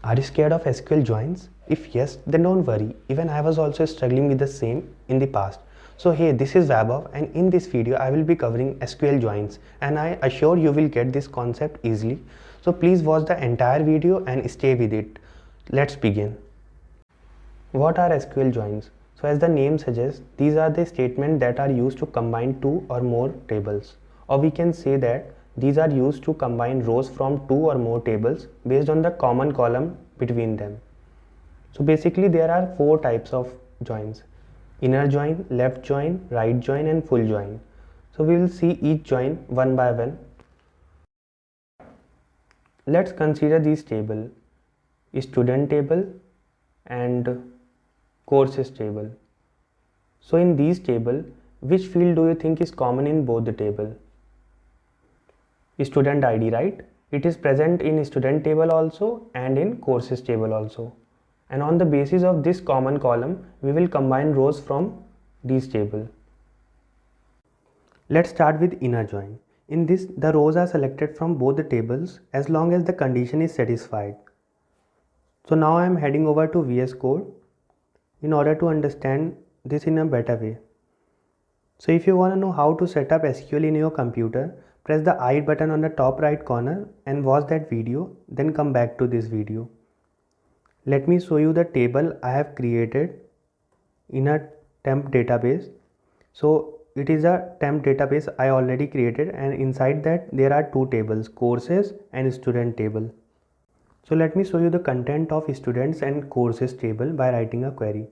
Are you scared of SQL joins? If yes, then don't worry. Even I was also struggling with the same in the past. So hey, this is Vaibhav, and in this video I will be covering SQL joins, and I assure you will get this concept easily. So please watch the entire video and stay with it. Let's begin. What are SQL joins? So as the name suggests, these are the statements that are used to combine two or more tables. Or we can say that these are used to combine rows from two or more tables based on the common column between them. So basically there are four types of joins: inner join, left join, right join and full join. So we will see each join one by one. Let's consider these tables: student table and courses table. So in these table, which field do you think is common in both the table? Student ID, right? It is present in student table also and in courses table also. And on the basis of this common column, we will combine rows from these table. Let's start with inner join. In this, the rows are selected from both the tables as long as the condition is satisfied. So now I am heading over to VS Code in order to understand this in a better way. So if you want to know how to set up SQL in your computer, press the I button on the top right corner and watch that video, then come back to this video. Let me show you the table I have created in a temp database. So it is a temp database I already created, and inside that there are two tables, courses and student table. So let me show you the content of students and courses table by writing a query.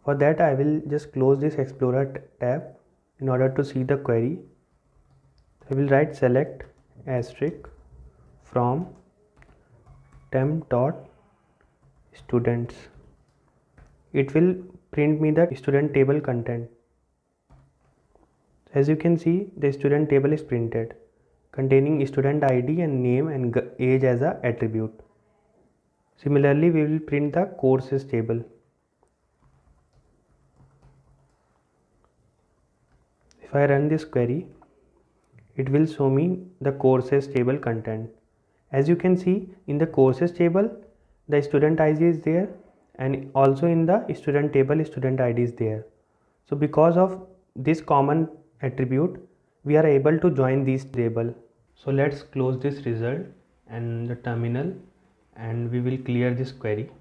For that I will just close this Explorer tab in order to see the query. I will write select asterisk from temp dot students. It will print me the student table content. As you can see, the student table is printed containing student ID and name and age as a attribute. Similarly, we will print the courses table. If I run this query, it will show me the courses table content. As you can see, in the courses table, the student ID is there, and also in the student table, student ID is there. So because of this common attribute, we are able to join these table. So let's close this result and the terminal, and we will clear this query.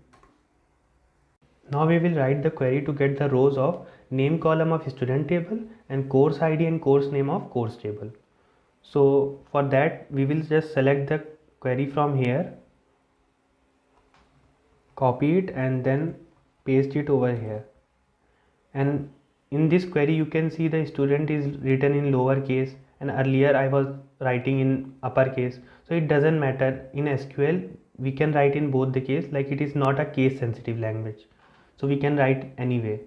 Now we will write the query to get the rows of name column of student table and course ID and course name of course table. So for that we will just select the query from here, copy it and then paste it over here. And in this query you can see the student is written in lowercase, and earlier I was writing in uppercase. So it doesn't matter, in SQL we can write in both the case, like it is not a case sensitive language, so we can write anyway.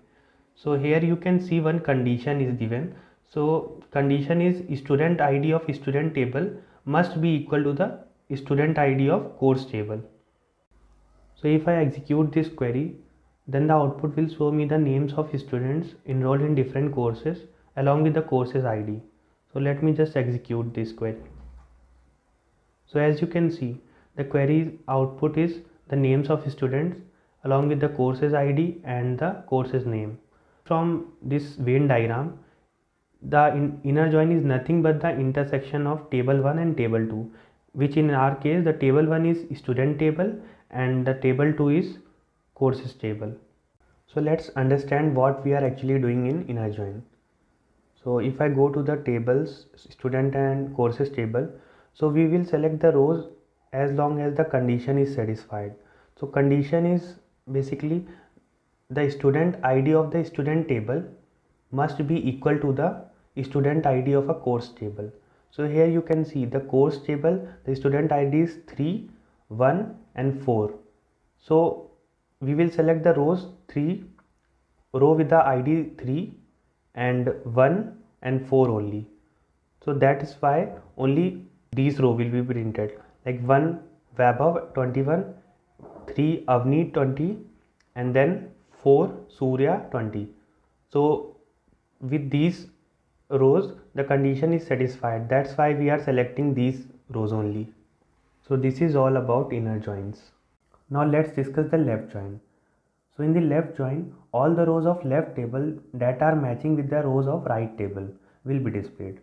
So here you can see one condition is given. So condition is student ID of student table must be equal to the student ID of course table. So if I execute this query, then the output will show me the names of students enrolled in different courses along with the courses ID. So let me just execute this query. So as you can see, the query output is the names of students along with the courses ID and the courses name. From this Venn diagram, the inner join is nothing but the intersection of table 1 and table 2, which in our case the table 1 is student table and the table 2 is courses table. So let's understand what we are actually doing in inner join. So if I go to the tables student and courses table, so we will select the rows as long as the condition is satisfied. So condition is basically the student ID of the student table must be equal to the student ID of a course table. So here you can see the course table, the student ID is 3, 1 and 4. So we will select the rows 3, row with the ID 3 and 1 and 4 only. So that is why only these row will be printed, like 1 Vaibhav 21, 3 Avni 20 and then 4 Surya 20. So with these rows the condition is satisfied, that's why we are selecting these rows only. So this is all about inner joins. Now let's discuss the left join. So in the left join, all the rows of left table that are matching with the rows of right table will be displayed.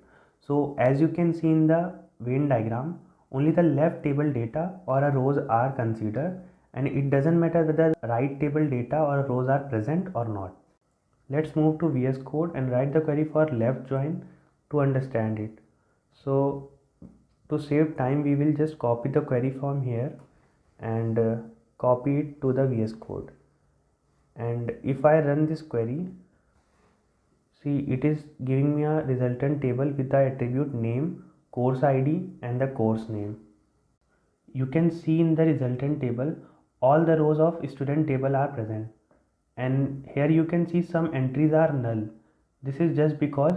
So as you can see in the Venn diagram, only the left table data or a rows are considered, and it doesn't matter whether right table data or rows are present or not. Let's move to VS Code and write the query for left join to understand it. So to save time, we will just copy the query from here and copy it to the VS Code. And if I run this query, see, it is giving me a resultant table with the attribute name, course ID and the course name. You can see in the resultant table all the rows of student table are present, and here you can see some entries are null. This is just because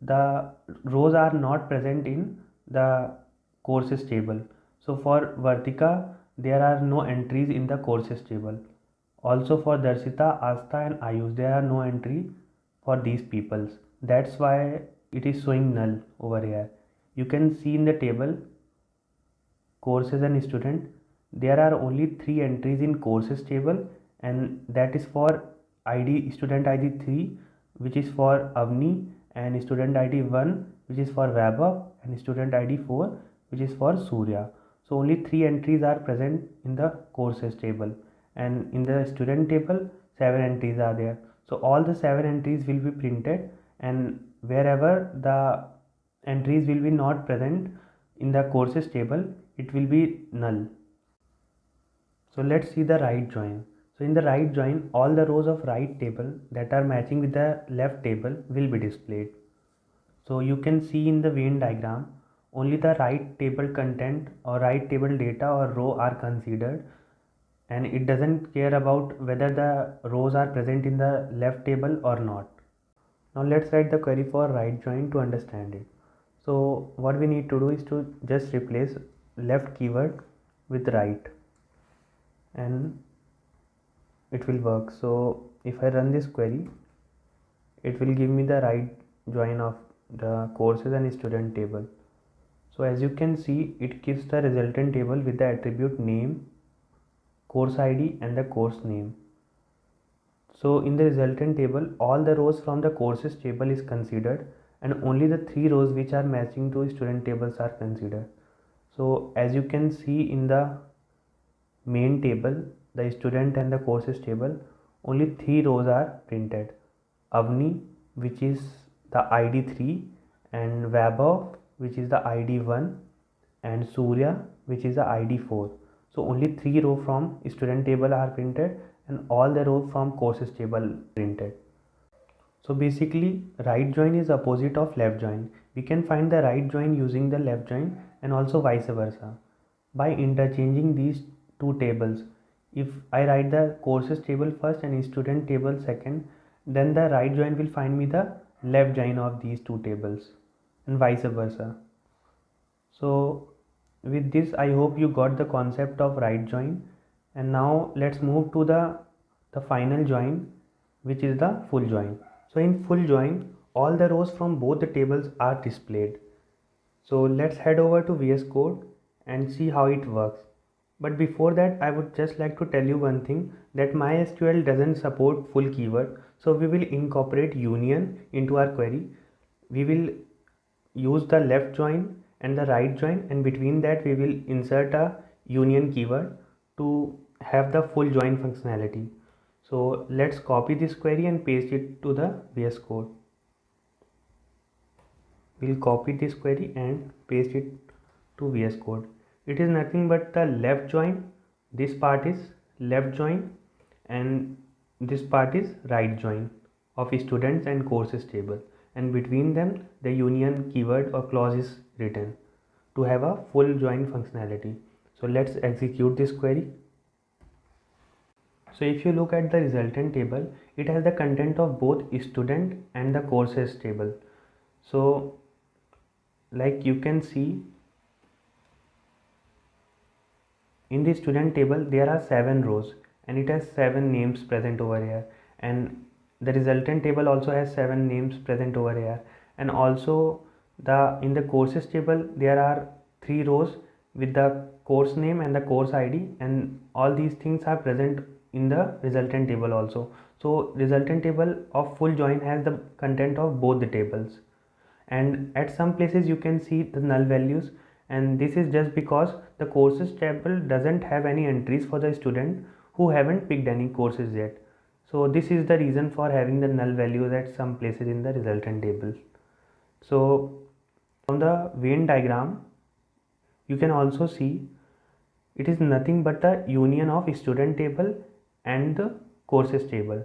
the rows are not present in the courses table. So for Vartika there are no entries in the courses table. Also for Darshita, Astha and Ayush there are no entry for these peoples. That's why it is showing null over here. You can see in the table courses and student, there are only 3 entries in courses table, and that is for id student id 3, which is for Avni, and student id 1, which is for Vaibhav, and student id 4, which is for Surya. So only 3 entries are present in the courses table, and in the student table 7 entries are there. So all the 7 entries will be printed, and wherever the entries will be not present in the courses table, it will be null. So let's see the right join. So in the right join, all the rows of right table that are matching with the left table will be displayed. So you can see in the Venn diagram, only the right table content or right table data or row are considered, and it doesn't care about whether the rows are present in the left table or not. Now let's write the query for right join to understand it. So what we need to do is to just replace left keyword with right, and it will work. So if I run this query, it will give me the right join of the courses and student table. So as you can see, it gives the resultant table with the attribute name, course ID and the course name. So in the resultant table, all the rows from the courses table is considered, and only the 3 rows which are matching to student tables are considered. So as you can see in the main table, the student and the courses table, only 3 rows are printed. Avni, which is the ID 3, and Vaibhav, which is the ID 1, and Surya, which is the ID 4. So only 3 rows from student table are printed, and all the rows from courses table printed. So basically right join is opposite of left join. We can find the right join using the left join, and also vice versa by interchanging these two tables. If I write the courses table first and student table second, then the right join will find me the left join of these two tables, and vice versa. So with this, I hope you got the concept of right join. And now let's move to the final join, which is the full join. So in full join, all the rows from both the tables are displayed. So let's head over to VS Code and see how it works. But before that, I would just like to tell you one thing, that MySQL doesn't support full keyword. So we will incorporate union into our query. We will use the left join and the right join, and between that we will insert a union keyword to have the full join functionality. So let's copy this query and paste it to the VS Code. We'll copy this query and paste it to VS Code. It is nothing but the left join. This part is left join, and this part is right join of students and courses table, and between them the union keyword or clause is written to have a full join functionality. So let's execute this query. So if you look at the resultant table, it has the content of both student and the courses table. So like you can see, in the student table there are 7 rows, and it has 7 names present over here, and the resultant table also has 7 names present over here, and also in the courses table there are 3 rows with the course name and the course id, and all these things are present in the resultant table also. So resultant table of full join has the content of both the tables, and at some places you can see the null values, and this is just because the courses table doesn't have any entries for the student who haven't picked any courses yet. So this is the reason for having the null values at some places in the resultant table. So from the Venn diagram you can also see it is nothing but the union of student table and the courses table.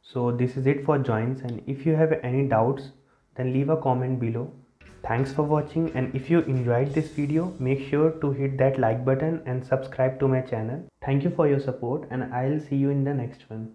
So this is it for joins, and if you have any doubts then leave a comment below. Thanks for watching, and if you enjoyed this video, make sure to hit that like button and subscribe to my channel. Thank you for your support, and I'll see you in the next one.